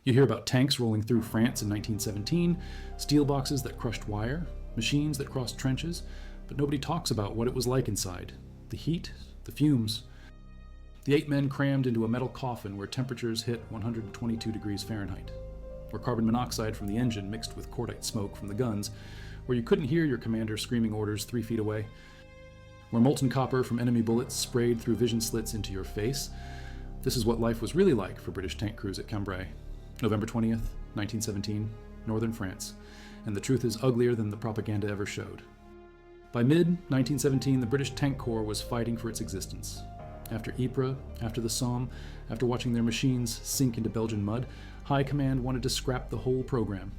You hear about tanks rolling through France in 1917, steel boxes that crushed wire, machines that crossed trenches, but nobody talks about what it was like inside. The heat, the fumes. The 8 men crammed into a metal coffin where temperatures hit 122 degrees Fahrenheit, where carbon monoxide from the engine mixed with cordite smoke from the guns, where you couldn't hear your commander screaming orders 3 feet away, where molten copper from enemy bullets sprayed through vision slits into your face. This is what life was really like for British tank crews at Cambrai. November 20th, 1917, northern France, and the truth is uglier than the propaganda ever showed. By mid-1917, the British Tank Corps was fighting for its existence. After Ypres, after the Somme, after watching their machines sink into Belgian mud, High Command wanted to scrap the whole program.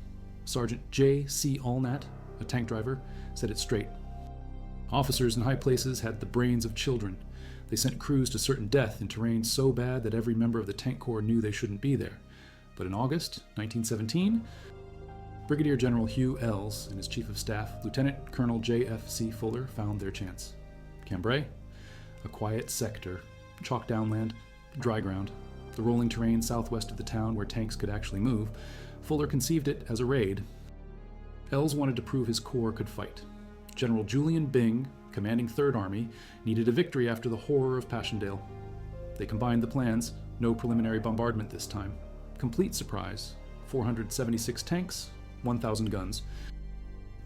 Sergeant J.C. Allnat, a tank driver, said it straight. Officers in high places had the brains of children. They sent crews to certain death in terrain so bad that every member of the Tank Corps knew they shouldn't be there. But in August 1917, Brigadier General Hugh Ells and his Chief of Staff, Lieutenant Colonel J.F.C. Fuller, found their chance. Cambrai, a quiet sector, chalk downland, dry ground, the rolling terrain southwest of the town where tanks could actually move. Fuller conceived it as a raid. Ells wanted to prove his corps could fight. General Julian Byng, commanding 3rd Army, needed a victory after the horror of Passchendaele. They combined the plans, no preliminary bombardment this time. Complete surprise, 476 tanks, 1,000 guns,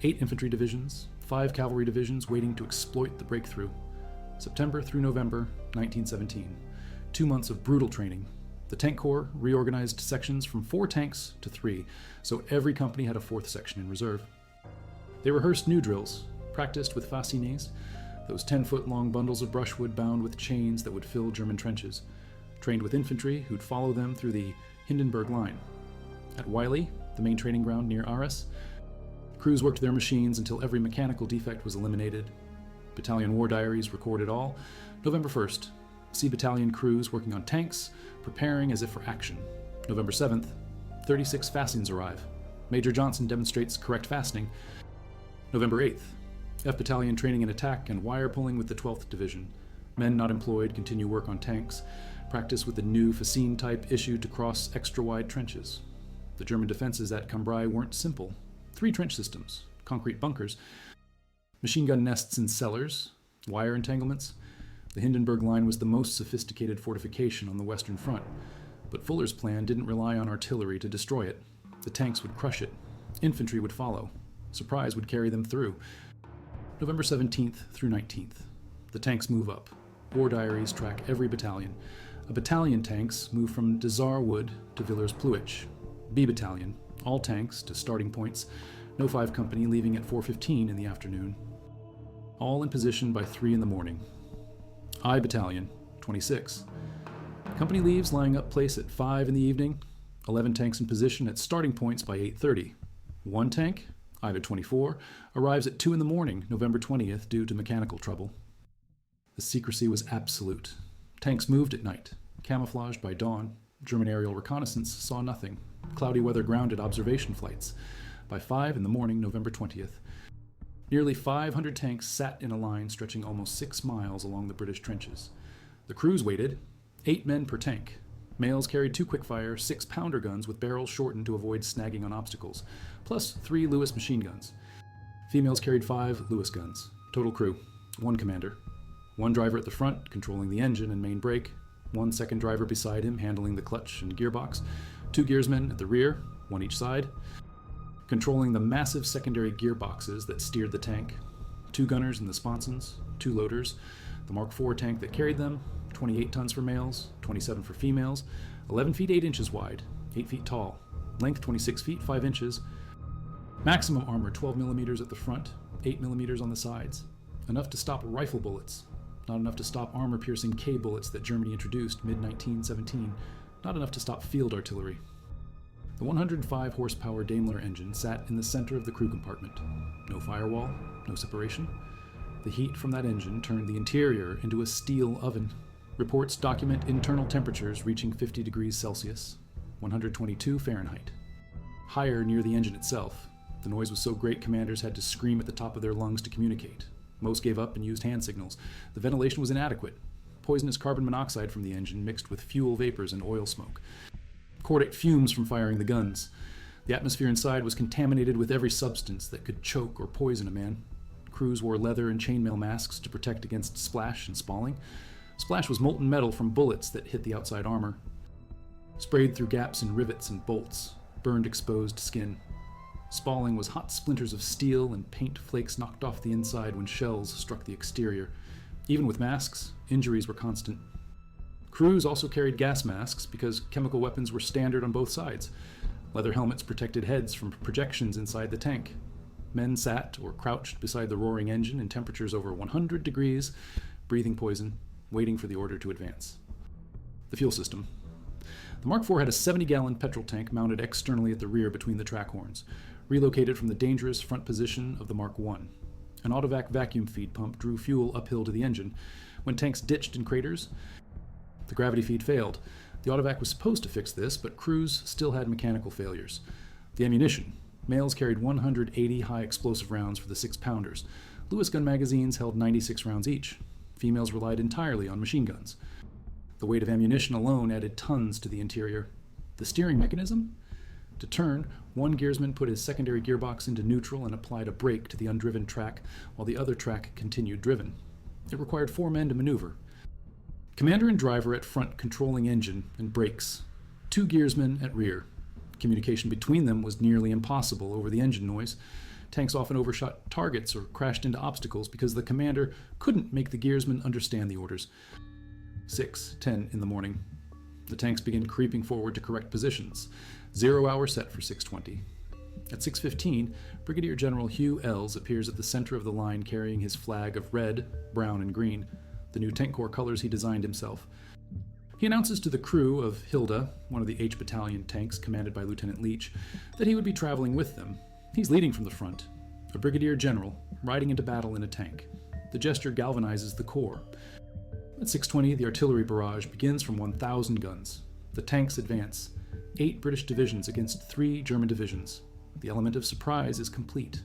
8 infantry divisions, 5 cavalry divisions waiting to exploit the breakthrough. September through November 1917. 2 months of brutal training. The Tank Corps reorganized sections from 4 tanks to 3, so every company had a 4th section in reserve. They rehearsed new drills, practiced with fascines, those 10-foot-long bundles of brushwood bound with chains that would fill German trenches, trained with infantry who'd follow them through the Hindenburg Line. At Wylie, the main training ground near Arras, crews worked their machines until every mechanical defect was eliminated. Battalion war diaries record it all. November 1st, C Battalion crews working on tanks, preparing as if for action. November 7th, 36 fastenings arrive. Major Johnson demonstrates correct fastening. November 8th, F Battalion training in attack and wire pulling with the 12th Division. Men not employed continue work on tanks, practice with the new fascine type issued to cross extra-wide trenches. The German defenses at Cambrai weren't simple. 3 trench systems, concrete bunkers, machine gun nests in cellars, wire entanglements. The Hindenburg Line was the most sophisticated fortification on the Western Front, but Fuller's plan didn't rely on artillery to destroy it. The tanks would crush it. Infantry would follow. Surprise would carry them through. November 17th through 19th. The tanks move up. War diaries track every battalion. A battalion tanks move from Desar Wood to Villers-Pluich. B Battalion, all tanks to starting points. No 5 company leaving at 4:15 in the afternoon. All in position by 3 in the morning. I Battalion, 26. Company leaves lying up place at 5 in the evening. 11 tanks in position at starting points by 8:30. 1 tank, Iva 24, arrives at 2 in the morning, November 20th, due to mechanical trouble. The secrecy was absolute. Tanks moved at night, camouflaged by dawn. German aerial reconnaissance saw nothing. Cloudy weather grounded observation flights. By 5 in the morning, November 20th, nearly 500 tanks sat in a line stretching almost 6 miles along the British trenches. The crews waited, 8 men per tank. Males carried 2 quickfire 6-pounder guns with barrels shortened to avoid snagging on obstacles, plus 3 Lewis machine guns. Females carried 5 Lewis guns. Total crew, 1 commander. 1 driver at the front, controlling the engine and main brake. 1 second driver beside him, handling the clutch and gearbox. 2 gearsmen at the rear, 1 each side, controlling the massive secondary gearboxes that steered the tank. 2 gunners in the sponsons, 2 loaders, the Mark IV tank that carried them, 28 tons for males, 27 for females, 11 feet 8 inches wide, 8 feet tall, length 26 feet 5 inches, maximum armor 12 millimeters at the front, 8 millimeters on the sides, enough to stop rifle bullets, not enough to stop armor-piercing K bullets that Germany introduced mid-1917, not enough to stop field artillery. The 105 horsepower Daimler engine sat in the center of the crew compartment. No firewall, no separation. The heat from that engine turned the interior into a steel oven. Reports document internal temperatures reaching 50 degrees Celsius, 122 Fahrenheit. Higher near the engine itself. The noise was so great commanders had to scream at the top of their lungs to communicate. Most gave up and used hand signals. The ventilation was inadequate. Poisonous carbon monoxide from the engine mixed with fuel vapors and oil smoke. Chordate fumes from firing the guns. The atmosphere inside was contaminated with every substance that could choke or poison a man. Crews wore leather and chainmail masks to protect against splash and spalling. Splash was molten metal from bullets that hit the outside armor. Sprayed through gaps in rivets and bolts, burned exposed skin. Spalling was hot splinters of steel and paint flakes knocked off the inside when shells struck the exterior. Even with masks, injuries were constant. Crews also carried gas masks because chemical weapons were standard on both sides. Leather helmets protected heads from projections inside the tank. Men sat or crouched beside the roaring engine in temperatures over 100 degrees, breathing poison, waiting for the order to advance. The fuel system. The Mark IV had a 70-gallon petrol tank mounted externally at the rear between the track horns, relocated from the dangerous front position of the Mark I. An autovac vacuum feed pump drew fuel uphill to the engine. When tanks ditched in craters, the gravity feed failed. The autovac was supposed to fix this, but crews still had mechanical failures. The ammunition. Males carried 180 high-explosive rounds for the 6-pounders. Lewis gun magazines held 96 rounds each. Females relied entirely on machine guns. The weight of ammunition alone added tons to the interior. The steering mechanism? To turn, one gearsman put his secondary gearbox into neutral and applied a brake to the undriven track, while the other track continued driven. It required 4 men to maneuver. Commander and driver at front controlling engine and brakes. 2 gearsmen at rear. Communication between them was nearly impossible over the engine noise. Tanks often overshot targets or crashed into obstacles because the commander couldn't make the gearsmen understand the orders. 6:10 in the morning. The tanks begin creeping forward to correct positions. 0 hour set for 6:20. At 6:15, Brigadier General Hugh Ells appears at the center of the line carrying his flag of red, brown, and green, the new tank corps colors he designed himself. He announces to the crew of Hilda, one of the H Battalion tanks commanded by Lieutenant Leach, that he would be traveling with them. He's leading from the front, a brigadier general, riding into battle in a tank. The gesture galvanizes the corps. At 6:20, the artillery barrage begins from 1,000 guns. The tanks advance. 8 British divisions against 3 German divisions. The element of surprise is complete.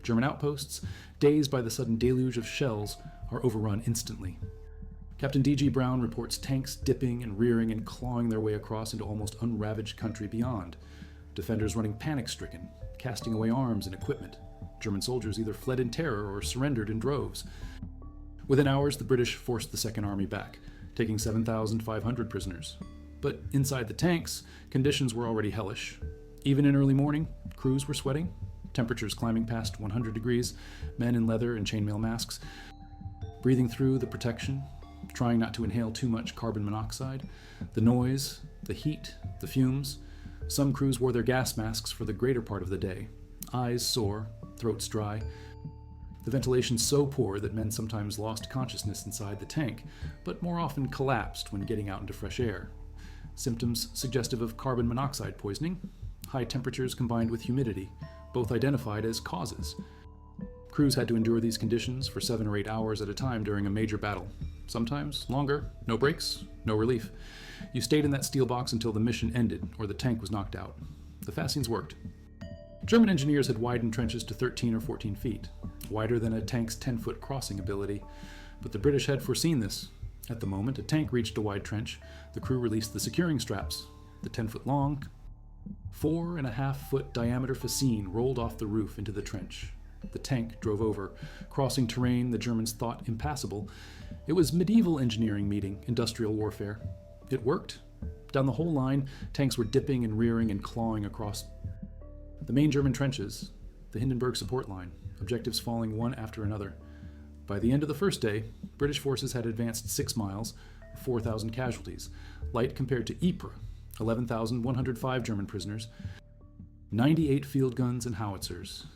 German outposts, dazed by the sudden deluge of shells, are overrun instantly. Captain D.G. Brown reports tanks dipping and rearing and clawing their way across into almost unravaged country beyond. Defenders running panic-stricken, casting away arms and equipment. German soldiers either fled in terror or surrendered in droves. Within hours, the British forced the Second Army back, taking 7,500 prisoners. But inside the tanks, conditions were already hellish. Even in early morning, crews were sweating, temperatures climbing past 100 degrees, men in leather and chainmail masks, breathing through the protection, trying not to inhale too much carbon monoxide, the noise, the heat, the fumes. Some crews wore their gas masks for the greater part of the day, eyes sore, throats dry. The ventilation so poor that men sometimes lost consciousness inside the tank, but more often collapsed when getting out into fresh air. Symptoms suggestive of carbon monoxide poisoning, high temperatures combined with humidity, both identified as causes. Crews had to endure these conditions for 7 or 8 hours at a time during a major battle. Sometimes longer, no breaks, no relief. You stayed in that steel box until the mission ended or the tank was knocked out. The fascines worked. German engineers had widened trenches to 13 or 14 feet, wider than a tank's 10-foot crossing ability. But the British had foreseen this. At the moment a tank reached a wide trench, the crew released the securing straps. The 10-foot long, 4.5-foot diameter fascine rolled off the roof into the trench. The tank drove over, crossing terrain the Germans thought impassable. It was medieval engineering meeting industrial warfare. It worked. Down the whole line, tanks were dipping and rearing and clawing across the main German trenches, the Hindenburg support line, objectives falling one after another. By the end of the first day, British forces had advanced 6 miles, 4,000 casualties, light compared to Ypres, 11,105 German prisoners, 98 field guns and howitzers,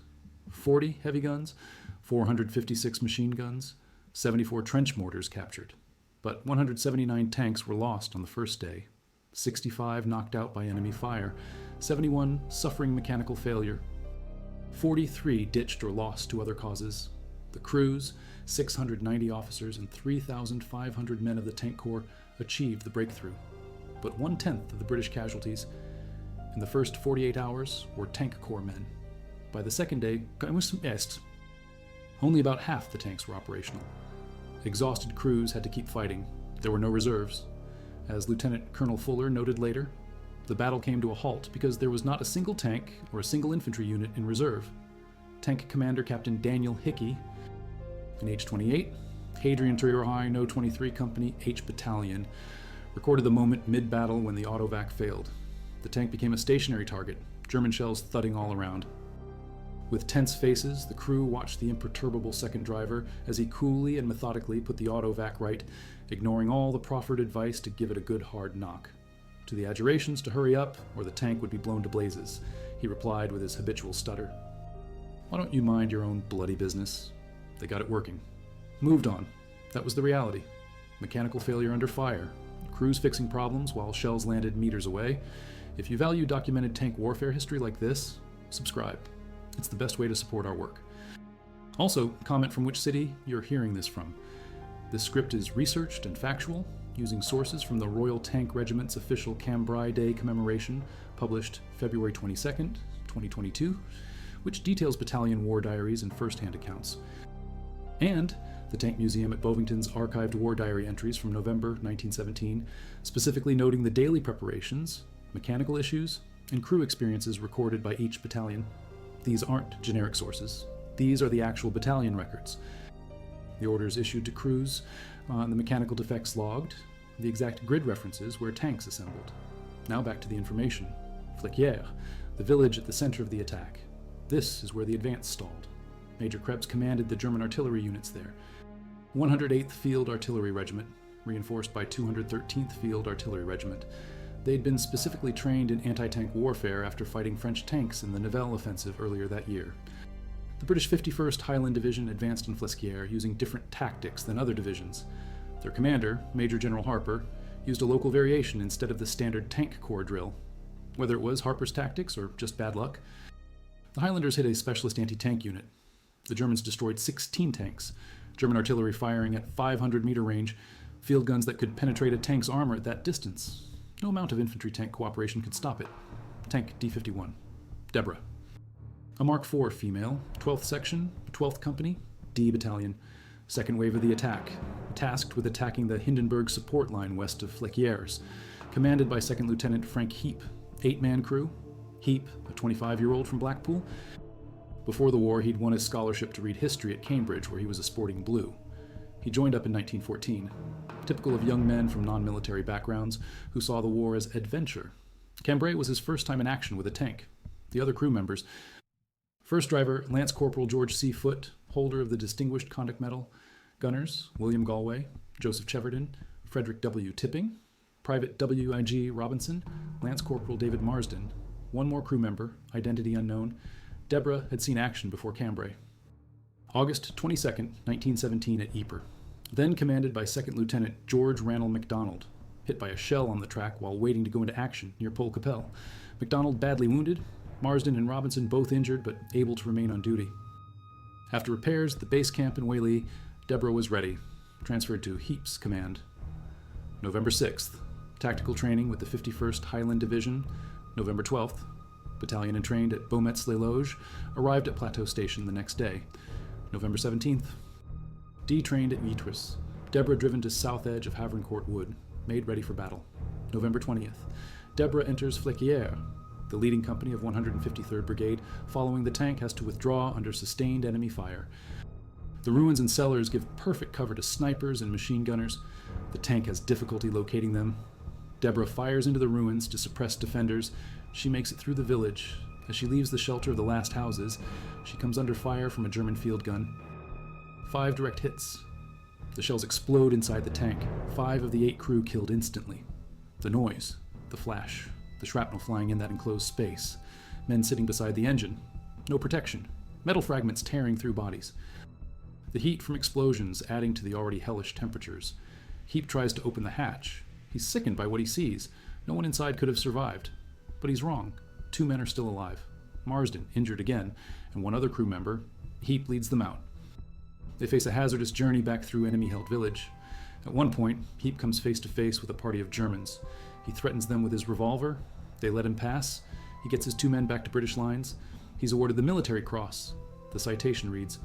40 heavy guns, 456 machine guns, 74 trench mortars captured. But 179 tanks were lost on the first day, 65 knocked out by enemy fire, 71 suffering mechanical failure, 43 ditched or lost to other causes. The crews, 690 officers, and 3,500 men of the Tank Corps achieved the breakthrough. But 1/10 of the British casualties in the first 48 hours were Tank Corps men. By the second day, only about half the tanks were operational. Exhausted crews had to keep fighting. There were no reserves. As Lieutenant Colonel Fuller noted later, The battle came to a halt because there was not a single tank or a single infantry unit in reserve. Tank Commander Captain Daniel Hickey, in H-28, Hadrian Truro High No. 23 Company H Battalion, recorded the moment mid-battle when the autovac failed. The tank became a stationary target, German shells thudding all around. With tense faces, the crew watched the imperturbable second driver as he coolly and methodically put the autovac right, ignoring all the proffered advice to give it a good hard knock. To the adjurations to hurry up, or the tank would be blown to blazes, he replied with his habitual stutter. Why don't you mind your own bloody business? They got it working. Moved on. That was the reality. Mechanical failure under fire. Crews fixing problems while shells landed meters away. If you value documented tank warfare history like this, subscribe. It's the best way to support our work. Also, comment from which city you're hearing this from. This script is researched and factual, using sources from the Royal Tank Regiment's official Cambrai Day commemoration, published February 22nd, 2022, which details battalion war diaries and first-hand accounts. And the Tank Museum at Bovington's archived war diary entries from November 1917, specifically noting the daily preparations, mechanical issues, and crew experiences recorded by each battalion. These aren't generic sources. These are the actual battalion records. The orders issued to crews, the mechanical defects logged, the exact grid references where tanks assembled. Now back to the information. Flequières, the village at the center of the attack. This is where the advance stalled. Major Krebs commanded the German artillery units there. 108th Field Artillery Regiment, reinforced by 213th Field Artillery Regiment. They'd been specifically trained in anti-tank warfare after fighting French tanks in the Nivelle offensive earlier that year. The British 51st Highland Division advanced in Flesquières using different tactics than other divisions. Their commander, Major General Harper, used a local variation instead of the standard tank corps drill. Whether it was Harper's tactics or just bad luck, the Highlanders hit a specialist anti-tank unit. The Germans destroyed 16 tanks, German artillery firing at 500-meter range, field guns that could penetrate a tank's armor at that distance. No amount of infantry-tank cooperation could stop it. Tank D-51. Deborah. A Mark IV female, 12th Section, 12th Company, D Battalion, second wave of the attack, tasked with attacking the Hindenburg support line west of Flequières, commanded by 2nd Lieutenant Frank Heap, 8-man crew. Heap, a 25-year-old from Blackpool. Before the war, he'd won his scholarship to read history at Cambridge, where he was a sporting blue. He joined up in 1914, typical of young men from non-military backgrounds who saw the war as adventure. Cambrai was his first time in action with a tank. The other crew members: first driver, Lance Corporal George C. Foote, holder of the Distinguished Conduct Medal; gunners, William Galway, Joseph Cheverton, Frederick W. Tipping; Private W.I.G. Robinson, Lance Corporal David Marsden; one more crew member, identity unknown. Deborah had seen action before Cambrai. August 22nd, 1917 at Ypres. Then commanded by 2nd Lieutenant George Rannell MacDonald, hit by a shell on the track while waiting to go into action near Pole Capelle. MacDonald badly wounded, Marsden and Robinson both injured but able to remain on duty. After repairs at the base camp in Whaley, Deborah was ready, transferred to Heap's command. November 6th, tactical training with the 51st Highland Division. November 12th, battalion entrained at Beaumetz-les-Loges, arrived at Plateau Station the next day. November 17th, D trained at Vitry. Deborah driven to south edge of Havrincourt Wood, made ready for battle. November 20th, Deborah enters Flequières. The leading company of 153rd Brigade, following the tank, has to withdraw under sustained enemy fire. The ruins and cellars give perfect cover to snipers and machine gunners. The tank has difficulty locating them. Deborah fires into the ruins to suppress defenders. She makes it through the village. As she leaves the shelter of the last houses, she comes under fire from a German field gun. 5 direct hits. The shells explode inside the tank. 5 of the 8 crew killed instantly. The noise, the flash, the shrapnel flying in that enclosed space. Men sitting beside the engine. No protection. Metal fragments tearing through bodies. The heat from explosions adding to the already hellish temperatures. Heap tries to open the hatch. He's sickened by what he sees. No one inside could have survived. But he's wrong. 2 men are still alive. Marsden, injured again, and 1 other crew member. Heap leads them out. They face a hazardous journey back through enemy-held village. At one point, Heap comes face to face with a party of Germans. He threatens them with his revolver. They let him pass. He gets his 2 men back to British lines. He's awarded the Military Cross. The citation reads,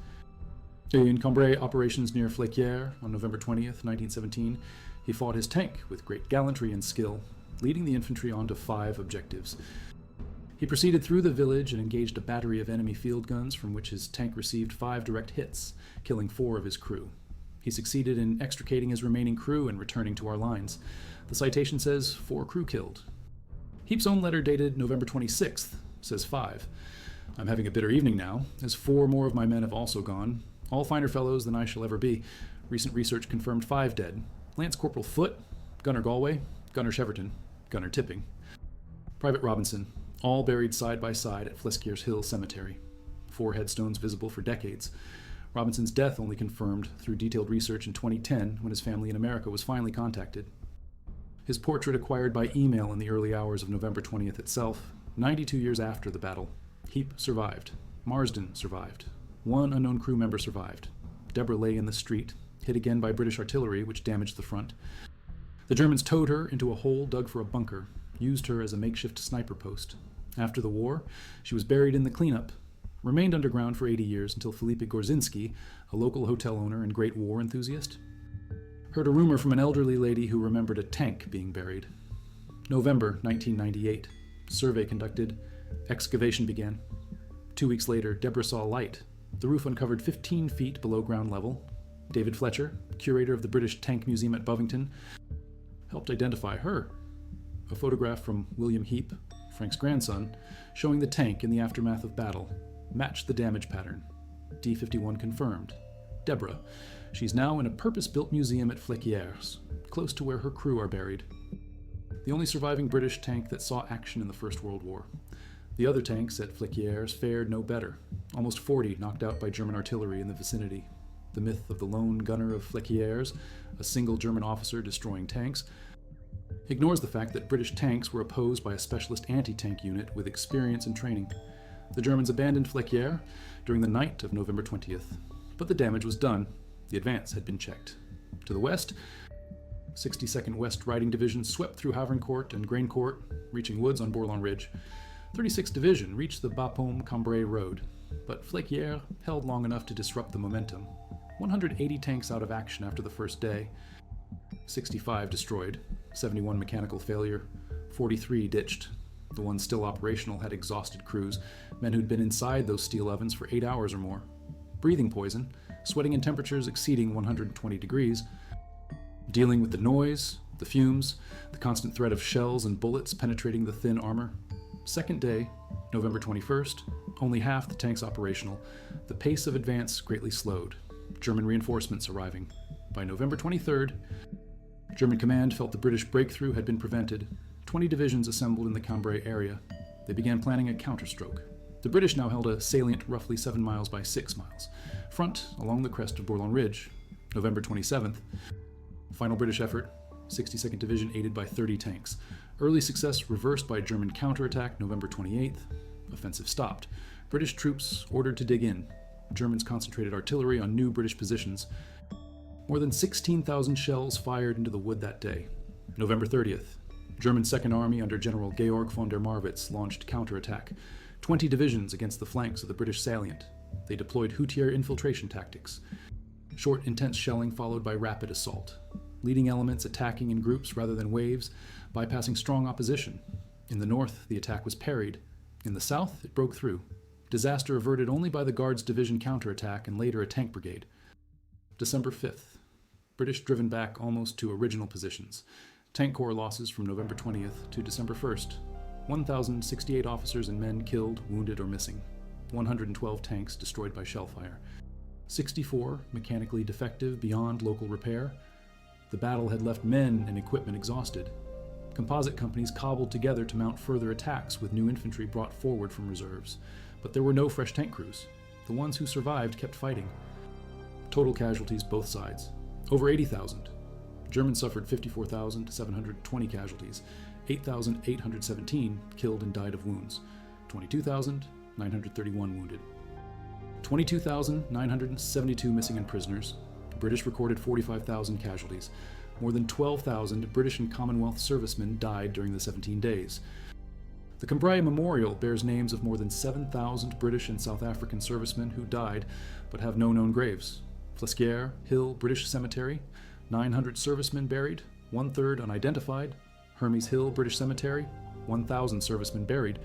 "In Cambrai operations near Flequières on November 20th, 1917, he fought his tank with great gallantry and skill. leading the infantry on to 5 objectives. He proceeded through the village and engaged a battery of enemy field guns from which his tank received 5 direct hits, killing 4 of his crew. He succeeded in extricating his remaining crew and returning to our lines. The citation says 4 crew killed. Heap's own letter dated November 26th says 5. I'm having a bitter evening now, as 4 more of my men have also gone, all finer fellows than I shall ever be. Recent research confirmed 5 dead. Lance Corporal Foote, Gunner Galway, Gunner Cheverton, Gunner Tipping, Private Robinson, all buried side by side at Flesquieres Hill Cemetery. 4 headstones visible for decades. Robinson's death only confirmed through detailed research in 2010 when his family in America was finally contacted. His portrait acquired by email in the early hours of November 20th itself, 92 years after the battle. Heap survived. Marsden survived. 1 unknown crew member survived. Deborah lay in the street, hit again by British artillery, which damaged the front. The Germans towed her into a hole dug for a bunker, used her as a makeshift sniper post. After the war, she was buried in the cleanup, remained underground for 80 years until Felipe Gorzinski, a local hotel owner and great war enthusiast, heard a rumor from an elderly lady who remembered a tank being buried. November 1998. Survey conducted. Excavation began. 2 weeks later, Deborah saw light. The roof uncovered 15 feet below ground level. David Fletcher, curator of the British Tank Museum at Bovington, helped identify her. A photograph from William Heap, Frank's grandson, showing the tank in the aftermath of battle, matched the damage pattern. D-51 confirmed. Deborah. She's now in a purpose-built museum at Flesquieres, close to where her crew are buried. The only surviving British tank that saw action in the First World War. The other tanks at Flesquieres fared no better, almost 40 knocked out by German artillery in the vicinity. The myth of the lone gunner of Flesquieres, a single German officer destroying tanks, ignores the fact that British tanks were opposed by a specialist anti-tank unit with experience and training. The Germans abandoned Flesquieres during the night of November 20th, but the damage was done. The advance had been checked. To the west, 62nd West Riding Division swept through Havrincourt and Graincourt, reaching woods on Bourlon Ridge. 36th Division reached the Battle of Cambrai road, but Flesquieres held long enough to disrupt the momentum. 180 tanks out of action after the first day. 65 destroyed, 71 mechanical failure, 43 ditched. The ones still operational had exhausted crews, men who'd been inside those steel ovens for 8 hours or more. Breathing poison, sweating in temperatures exceeding 120 degrees, dealing with the noise, the fumes, the constant threat of shells and bullets penetrating the thin armor. Second day, November 21st, only half the tanks operational. The pace of advance greatly slowed. German reinforcements arriving. By November 23rd, German command felt the British breakthrough had been prevented. 20 divisions assembled in the Cambrai area. They began planning a counterstroke. The British now held a salient roughly 7 miles by 6 miles, front along the crest of Bourlon Ridge. November 27th. Final British effort, 62nd Division aided by 30 tanks. Early success reversed by German counterattack November 28th. Offensive stopped. British troops ordered to dig in. Germans concentrated artillery on new British positions. More than 16,000 shells fired into the wood that day. November 30th. German Second Army under General Georg von der Marwitz launched counterattack. 20 divisions against the flanks of the British salient. They deployed Hutier infiltration tactics. Short, intense shelling followed by rapid assault. Leading elements attacking in groups rather than waves, bypassing strong opposition. In the north, the attack was parried. In the south, it broke through. Disaster averted only by the Guards Division counterattack and later a tank brigade. December 5th. British driven back almost to original positions. Tank corps losses from November 20th to December 1st. 1,068 officers and men killed, wounded, or missing. 112 tanks destroyed by shell fire. 64 mechanically defective beyond local repair. The battle had left men and equipment exhausted. Composite companies cobbled together to mount further attacks with new infantry brought forward from reserves. But there were no fresh tank crews. The ones who survived kept fighting. Total casualties both sides. Over 80,000. Germans suffered 54,720 casualties. 8,817 killed and died of wounds. 22,931 wounded. 22,972 missing and prisoners. The British recorded 45,000 casualties. More than 12,000 British and Commonwealth servicemen died during the 17 days. The Cambrai Memorial bears names of more than 7,000 British and South African servicemen who died but have no known graves. Flesquieres Hill British Cemetery, 900 servicemen buried, 1/3 unidentified, Hermes Hill British Cemetery, 1,000 servicemen buried.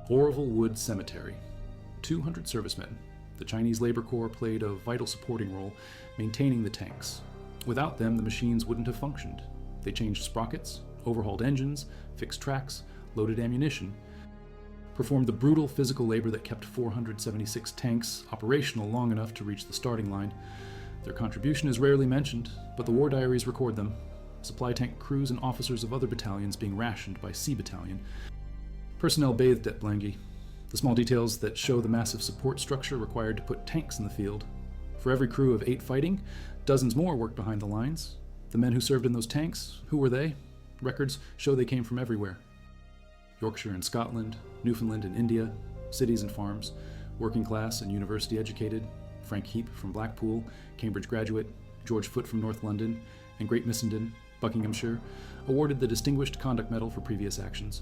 Oroville Wood Cemetery, 200 servicemen. The Chinese Labor Corps played a vital supporting role, maintaining the tanks. Without them, the machines wouldn't have functioned. They changed sprockets, overhauled engines, fixed tracks, loaded ammunition, performed the brutal physical labor that kept 476 tanks operational long enough to reach the starting line. Their contribution is rarely mentioned, but the war diaries record them. Supply tank crews and officers of other battalions being rationed by C Battalion. Personnel bathed at Blangy. The small details that show the massive support structure required to put tanks in the field. For every crew of 8 fighting, dozens more worked behind the lines. The men who served in those tanks, who were they? Records show they came from everywhere. Yorkshire and Scotland, Newfoundland and India, cities and farms, working class and university educated, Frank Heap from Blackpool, Cambridge graduate, George Foote from North London, and Great Missenden, Buckinghamshire, awarded the Distinguished Conduct Medal for previous actions.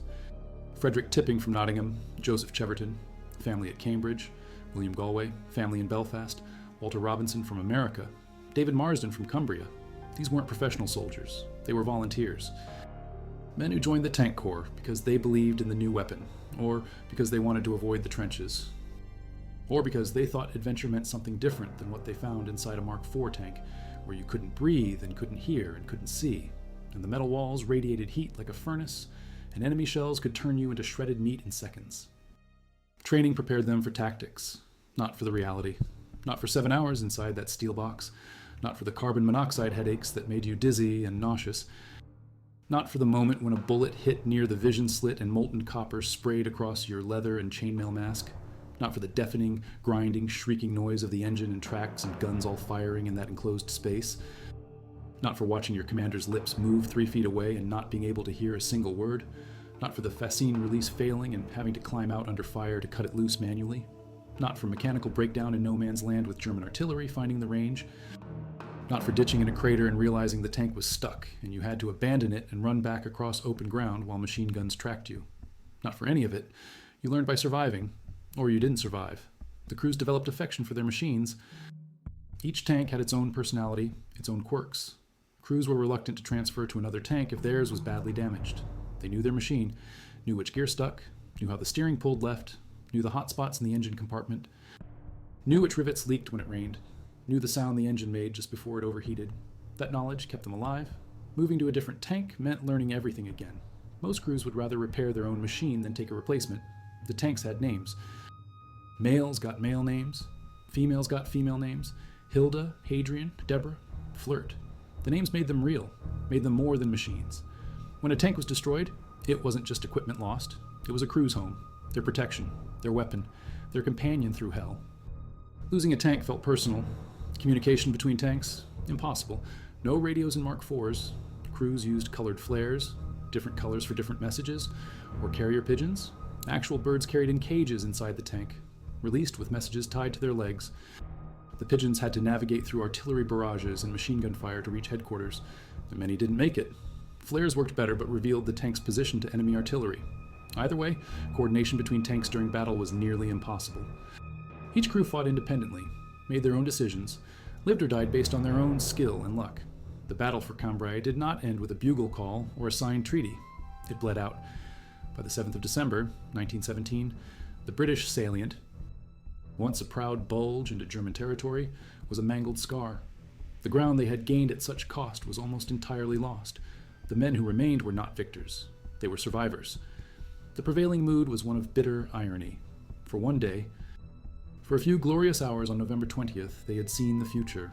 Frederick Tipping from Nottingham, Joseph Cheverton, family at Cambridge, William Galway, family in Belfast, Walter Robinson from America, David Marsden from Cumbria. These weren't professional soldiers, they were volunteers. Men who joined the Tank Corps because they believed in the new weapon, or because they wanted to avoid the trenches, or because they thought adventure meant something different than what they found inside a Mark IV tank, where you couldn't breathe and couldn't hear and couldn't see, and the metal walls radiated heat like a furnace, and enemy shells could turn you into shredded meat in seconds. Training prepared them for tactics, not for the reality, not for 7 hours inside that steel box, not for the carbon monoxide headaches that made you dizzy and nauseous, not for the moment when a bullet hit near the vision slit and molten copper sprayed across your leather and chainmail mask, not for the deafening, grinding, shrieking noise of the engine and tracks and guns all firing in that enclosed space, not for watching your commander's lips move 3 feet away and not being able to hear a single word, not for the fascine release failing and having to climb out under fire to cut it loose manually, not for mechanical breakdown in no man's land with German artillery finding the range, not for ditching in a crater and realizing the tank was stuck and you had to abandon it and run back across open ground while machine guns tracked you. Not for any of it. You learned by surviving, or you didn't survive. The crews developed affection for their machines. Each tank had its own personality, its own quirks. Crews were reluctant to transfer to another tank if theirs was badly damaged. They knew their machine, knew which gear stuck, knew how the steering pulled left, knew the hot spots in the engine compartment, knew which rivets leaked when it rained, knew the sound the engine made just before it overheated. That knowledge kept them alive. Moving to a different tank meant learning everything again. Most crews would rather repair their own machine than take a replacement. The tanks had names. Males got male names. Females got female names. Hilda, Hadrian, Deborah, Flirt. The names made them real, made them more than machines. When a tank was destroyed, it wasn't just equipment lost. It was a crew's home, their protection, their weapon, their companion through hell. Losing a tank felt personal. Communication between tanks? Impossible. No radios in Mark IVs. Crews used colored flares, different colors for different messages, or carrier pigeons. Actual birds carried in cages inside the tank, released with messages tied to their legs. The pigeons had to navigate through artillery barrages and machine gun fire to reach headquarters, and many didn't make it. Flares worked better but revealed the tank's position to enemy artillery. Either way, coordination between tanks during battle was nearly impossible. Each crew fought independently, made their own decisions, lived or died based on their own skill and luck. The Battle for Cambrai did not end with a bugle call or a signed treaty. It bled out. By the 7th of December, 1917, the British salient, once a proud bulge into German territory, was a mangled scar. The ground they had gained at such cost was almost entirely lost. The men who remained were not victors. They were survivors. The prevailing mood was one of bitter irony. For one day, for a few glorious hours on November 20th, they had seen the future.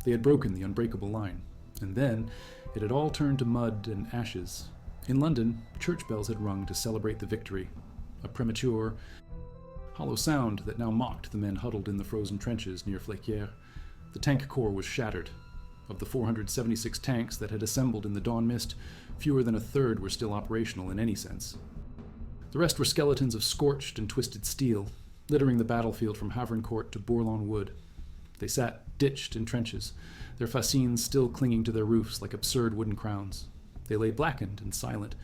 They had broken the unbreakable line. And then, it had all turned to mud and ashes. In London, church bells had rung to celebrate the victory. A premature, hollow sound that now mocked the men huddled in the frozen trenches near Flequières. The tank corps was shattered. Of the 476 tanks that had assembled in the dawn mist, fewer than a third were still operational in any sense. The rest were skeletons of scorched and twisted steel, littering the battlefield from Havrincourt to Bourlon Wood. They sat ditched in trenches, their fascines still clinging to their roofs like absurd wooden crowns. They lay blackened and silent,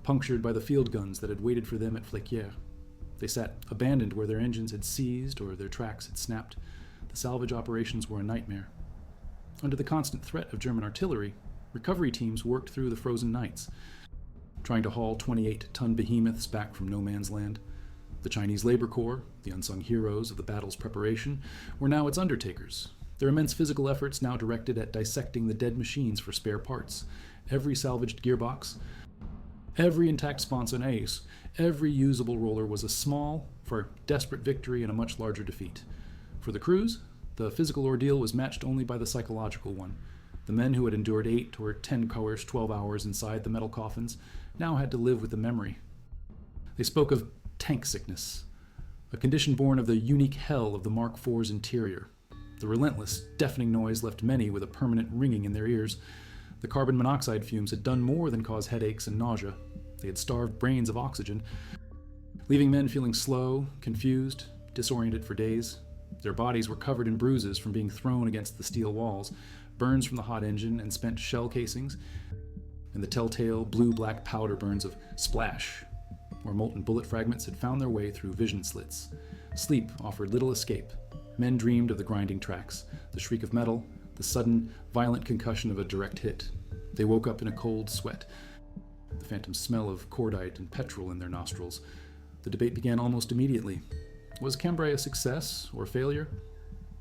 punctured by the field guns that had waited for them at Flequières. They sat abandoned where their engines had seized or their tracks had snapped. The salvage operations were a nightmare. Under the constant threat of German artillery, recovery teams worked through the frozen nights, trying to haul 28-ton behemoths back from no man's land. The Chinese Labor Corps, the unsung heroes of the battle's preparation, were now its undertakers, their immense physical efforts now directed at dissecting the dead machines for spare parts. Every salvaged gearbox, every intact sponson ace, every usable roller was a small for desperate victory and a much larger defeat. For the crews, the physical ordeal was matched only by the psychological one. The men who had endured 8 or 10 coerced 12 hours inside the metal coffins now had to live with the memory. They spoke of tank sickness, a condition born of the unique hell of the Mark IV's interior. The relentless, deafening noise left many with a permanent ringing in their ears. The carbon monoxide fumes had done more than cause headaches and nausea. They had starved brains of oxygen, leaving men feeling slow, confused, disoriented for days. Their bodies were covered in bruises from being thrown against the steel walls, burns from the hot engine and spent shell casings, and the telltale blue-black powder burns of splash, where molten bullet fragments had found their way through vision slits. Sleep offered little escape. Men dreamed of the grinding tracks, the shriek of metal, the sudden, violent concussion of a direct hit. They woke up in a cold sweat, the phantom smell of cordite and petrol in their nostrils. The debate began almost immediately. Was Cambrai a success or failure?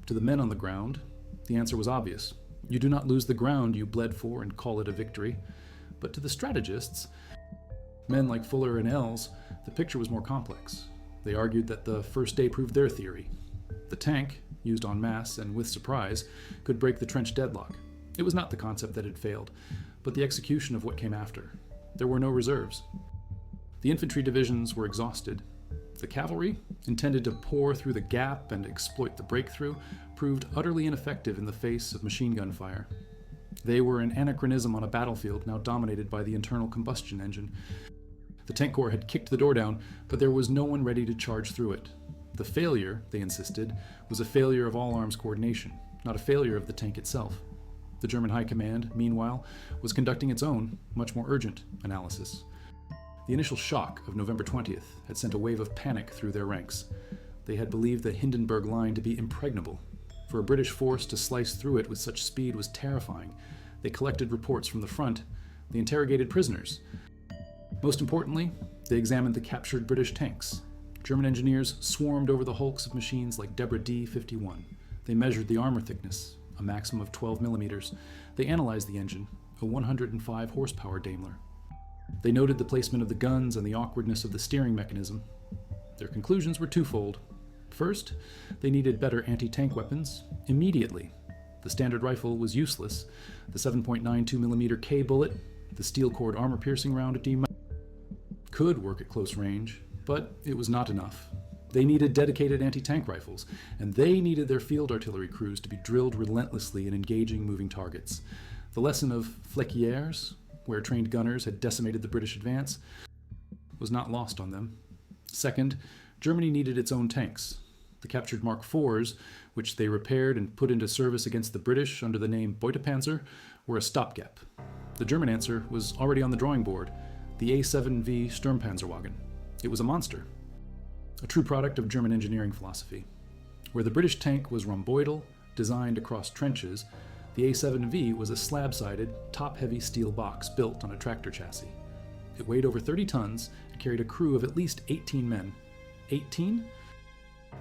To the men on the ground, the answer was obvious. You do not lose the ground you bled for and call it a victory. But to the strategists, men like Fuller and Els, the picture was more complex. They argued that the first day proved their theory. The tank, used en masse and with surprise, could break the trench deadlock. It was not the concept that had failed, but the execution of what came after. There were no reserves. The infantry divisions were exhausted. The cavalry, intended to pour through the gap and exploit the breakthrough, proved utterly ineffective in the face of machine gun fire. They were an anachronism on a battlefield now dominated by the internal combustion engine. The tank corps had kicked the door down, but there was no one ready to charge through it. The failure, they insisted, was a failure of all arms coordination, not a failure of the tank itself. The German High Command, meanwhile, was conducting its own, much more urgent, analysis. The initial shock of November 20th had sent a wave of panic through their ranks. They had believed the Hindenburg Line to be impregnable. For a British force to slice through it with such speed was terrifying. They collected reports from the front. They interrogated prisoners. Most importantly, they examined the captured British tanks. German engineers swarmed over the hulks of machines like Deborah D-51. They measured the armor thickness, a maximum of 12 millimeters. They analyzed the engine, a 105 horsepower Daimler. They noted the placement of the guns and the awkwardness of the steering mechanism. Their conclusions were twofold. First, they needed better anti-tank weapons immediately. The standard rifle was useless. The 7.92mm K bullet, the steel-cored armor-piercing round at D could work at close range, but it was not enough. They needed dedicated anti-tank rifles, and they needed their field artillery crews to be drilled relentlessly in engaging moving targets. The lesson of Flequières, where trained gunners had decimated the British advance, was not lost on them. Second, Germany needed its own tanks. The captured Mark IVs, which they repaired and put into service against the British under the name Beutepanzer, were a stopgap. The German answer was already on the drawing board, the A7V Sturmpanzerwagen. It was a monster, a true product of German engineering philosophy. Where the British tank was rhomboidal, designed to cross trenches, the A7V was a slab-sided, top-heavy steel box built on a tractor chassis. It weighed over 30 tons and carried a crew of at least 18 men. 18?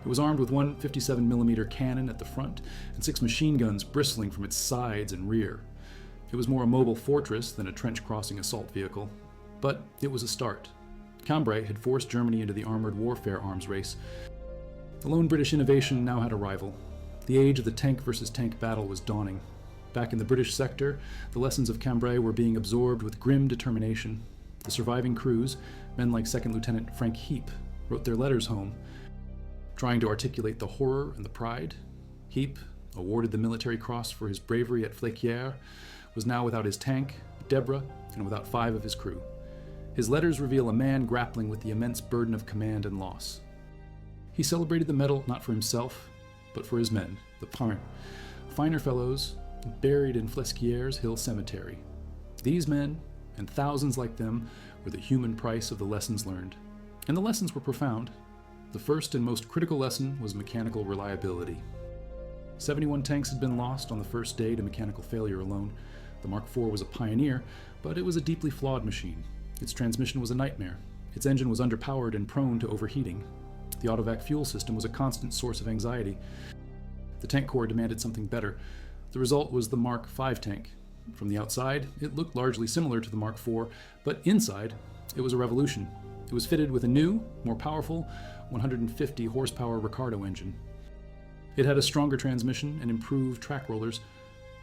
It was armed with one 57mm cannon at the front and 6 machine guns bristling from its sides and rear. It was more a mobile fortress than a trench-crossing assault vehicle, but it was a start. Cambrai had forced Germany into the armored warfare arms race. The lone British innovation now had a rival. The age of the tank versus tank battle was dawning. Back in the British sector, the lessons of Cambrai were being absorbed with grim determination. The surviving crews, men like Second Lieutenant Frank Heap, wrote their letters home, trying to articulate the horror and the pride. Heap, awarded the Military Cross for his bravery at Flequières, was now without his tank, Deborah, and without 5 of his crew. His letters reveal a man grappling with the immense burden of command and loss. He celebrated the medal not for himself, but for his men, the finer fellows buried in Flequières Hill Cemetery. These men, and thousands like them, were the human price of the lessons learned. And the lessons were profound. The first and most critical lesson was mechanical reliability. 71 tanks had been lost on the first day to mechanical failure alone. The Mark IV was a pioneer, but it was a deeply flawed machine. Its transmission was a nightmare. Its engine was underpowered and prone to overheating. The autovac fuel system was a constant source of anxiety. The tank corps demanded something better. The result was the Mark V tank. From the outside, it looked largely similar to the Mark IV, but inside, it was a revolution. It was fitted with a new, more powerful, 150 horsepower Ricardo engine. It had a stronger transmission and improved track rollers.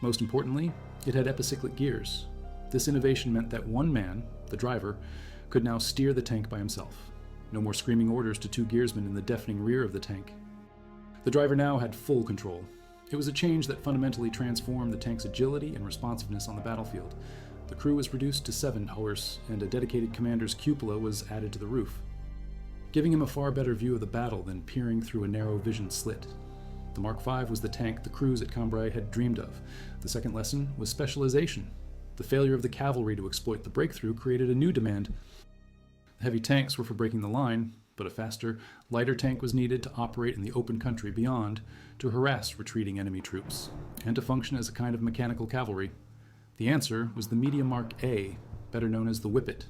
Most importantly, it had epicyclic gears. This innovation meant that one man, the driver, could now steer the tank by himself. No more screaming orders to two gearsmen in the deafening rear of the tank. The driver now had full control. It was a change that fundamentally transformed the tank's agility and responsiveness on the battlefield. The crew was reduced to 7 hours, and a dedicated commander's cupola was added to the roof, giving him a far better view of the battle than peering through a narrow vision slit. The Mark V was the tank the crews at Cambrai had dreamed of. The second lesson was specialization. The failure of the cavalry to exploit the breakthrough created a new demand. The heavy tanks were for breaking the line, but a faster, lighter tank was needed to operate in the open country beyond, to harass retreating enemy troops, and to function as a kind of mechanical cavalry. The answer was the medium Mark A, better known as the Whippet.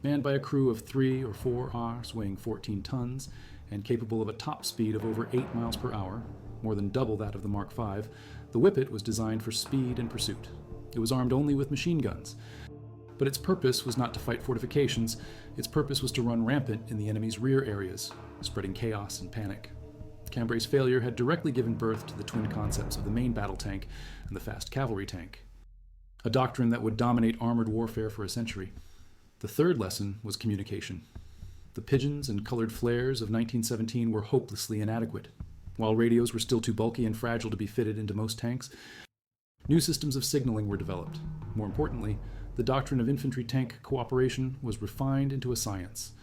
Manned by a crew of 3 or 4 Rs weighing 14 tons, and capable of a top speed of over 8 miles per hour, more than double that of the Mark V, the Whippet was designed for speed and pursuit. It was armed only with machine guns. But its purpose was not to fight fortifications. Its purpose was to run rampant in the enemy's rear areas, spreading chaos and panic. Cambrai's failure had directly given birth to the twin concepts of the main battle tank and the fast cavalry tank, a doctrine that would dominate armored warfare for a century. The third lesson was communication. The pigeons and colored flares of 1917 were hopelessly inadequate. While radios were still too bulky and fragile to be fitted into most tanks, new systems of signaling were developed. More importantly, the doctrine of infantry-tank cooperation was refined into a science.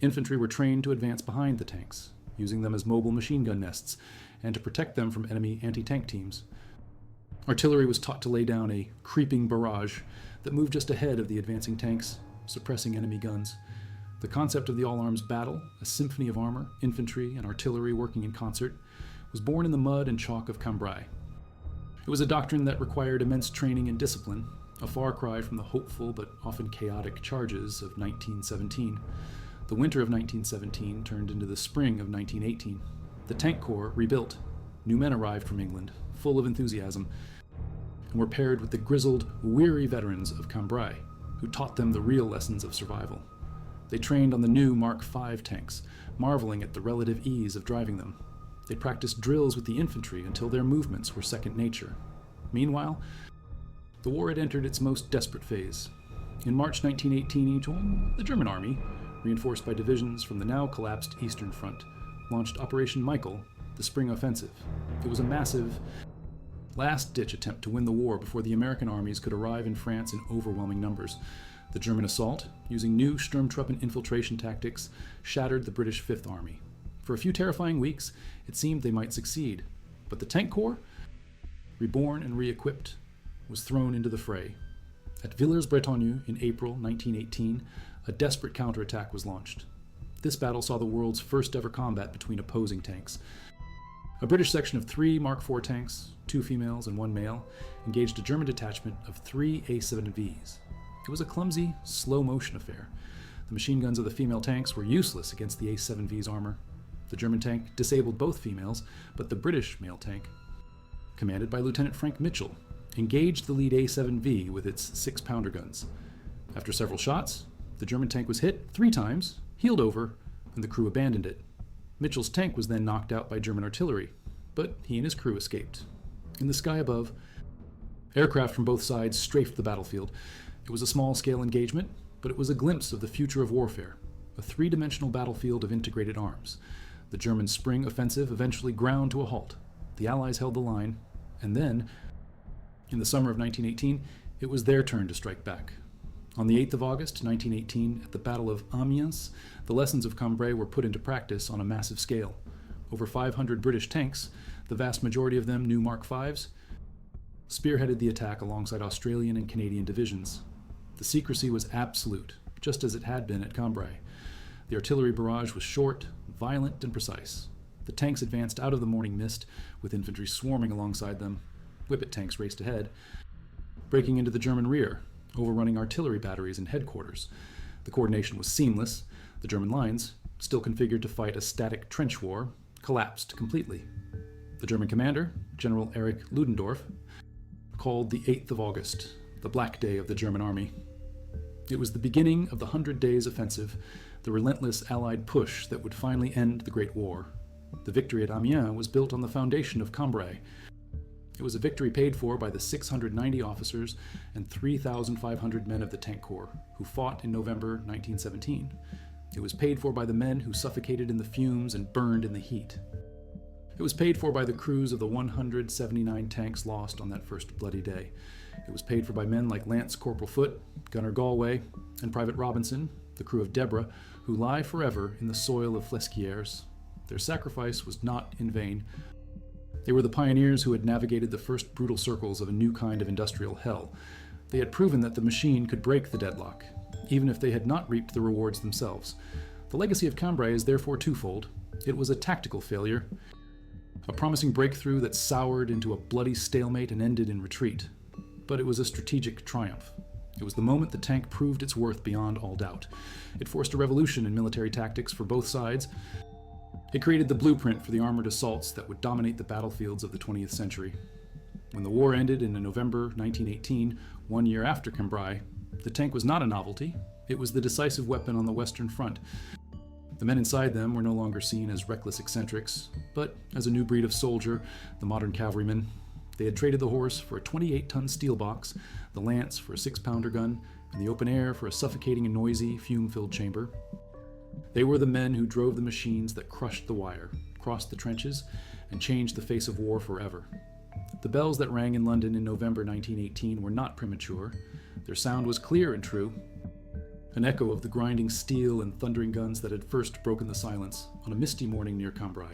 Infantry were trained to advance behind the tanks, using them as mobile machine gun nests, and to protect them from enemy anti-tank teams. Artillery was taught to lay down a creeping barrage that moved just ahead of the advancing tanks, suppressing enemy guns. The concept of the all-arms battle, a symphony of armor, infantry, and artillery working in concert, was born in the mud and chalk of Cambrai. It was a doctrine that required immense training and discipline, a far cry from the hopeful but often chaotic charges of 1917. The winter of 1917 turned into the spring of 1918. The tank corps rebuilt. New men arrived from England, full of enthusiasm, and were paired with the grizzled, weary veterans of Cambrai, who taught them the real lessons of survival. They trained on the new Mark V tanks, marveling at the relative ease of driving them. They practiced drills with the infantry until their movements were second nature. Meanwhile, the war had entered its most desperate phase. In March 1918, the German army, reinforced by divisions from the now collapsed Eastern Front, launched Operation Michael, the spring offensive. It was a massive, last-ditch attempt to win the war before the American armies could arrive in France in overwhelming numbers. The German assault, using new Sturmtruppen infiltration tactics, shattered the British Fifth Army. For a few terrifying weeks, it seemed they might succeed, but the Tank Corps, reborn and re-equipped, was thrown into the fray. At Villers-Bretonneux in April 1918, a desperate counterattack was launched. This battle saw the world's first ever combat between opposing tanks. A British section of 3 Mark IV tanks, 2 females and 1 male, engaged a German detachment of 3 A-7Vs. It was a clumsy, slow-motion affair. The machine guns of the female tanks were useless against the A-7V's armor. The German tank disabled both females, but the British male tank, commanded by Lieutenant Frank Mitchell, engaged the lead A-7V with its 6-pounder guns. After several shots, the German tank was hit 3 times, heeled over, and the crew abandoned it. Mitchell's tank was then knocked out by German artillery, but he and his crew escaped. In the sky above, aircraft from both sides strafed the battlefield. It was a small-scale engagement, but it was a glimpse of the future of warfare, a 3-dimensional battlefield of integrated arms. The German spring offensive eventually ground to a halt. The Allies held the line, and then, in the summer of 1918, it was their turn to strike back. On the 8th of August, 1918, at the Battle of Amiens, the lessons of Cambrai were put into practice on a massive scale. Over 500 British tanks, the vast majority of them new Mark Vs, spearheaded the attack alongside Australian and Canadian divisions. The secrecy was absolute, just as it had been at Cambrai. The artillery barrage was short, violent, and precise. The tanks advanced out of the morning mist, with infantry swarming alongside them. Whippet tanks raced ahead. breaking into the German rear, overrunning artillery batteries and headquarters. The coordination was seamless. The German lines, still configured to fight a static trench war, collapsed completely. The German commander, General Erich Ludendorff, called the 8th of August, the Black Day of the German army. It was the beginning of the 100 Days Offensive, the relentless Allied push that would finally end the Great War. The victory at Amiens was built on the foundation of Cambrai. It was a victory paid for by the 690 officers and 3,500 men of the Tank Corps, who fought in November 1917. It was paid for by the men who suffocated in the fumes and burned in the heat. It was paid for by the crews of the 179 tanks lost on that first bloody day. It was paid for by men like Lance Corporal Foote, Gunner Galway, and Private Robinson, the crew of Deborah, who lie forever in the soil of Flesquières. Their sacrifice was not in vain. They were the pioneers who had navigated the first brutal circles of a new kind of industrial hell. They had proven that the machine could break the deadlock, even if they had not reaped the rewards themselves. The legacy of Cambrai is therefore twofold. It was a tactical failure, a promising breakthrough that soured into a bloody stalemate and ended in retreat. But it was a strategic triumph. It was the moment the tank proved its worth beyond all doubt. It forced a revolution in military tactics for both sides. It created the blueprint for the armored assaults that would dominate the battlefields of the 20th century. When the war ended in November 1918, 1 year after Cambrai, the tank was not a novelty. It was the decisive weapon on the Western Front. The men inside them were no longer seen as reckless eccentrics, but as a new breed of soldier, the modern cavalryman. They had traded the horse for a 28-ton steel box, the lance for a 6-pounder gun, and the open air for a suffocating and noisy, fume-filled chamber. They were the men who drove the machines that crushed the wire, crossed the trenches, and changed the face of war forever. The bells that rang in London in November 1918 were not premature. Their sound was clear and true, an echo of the grinding steel and thundering guns that had first broken the silence on a misty morning near Cambrai.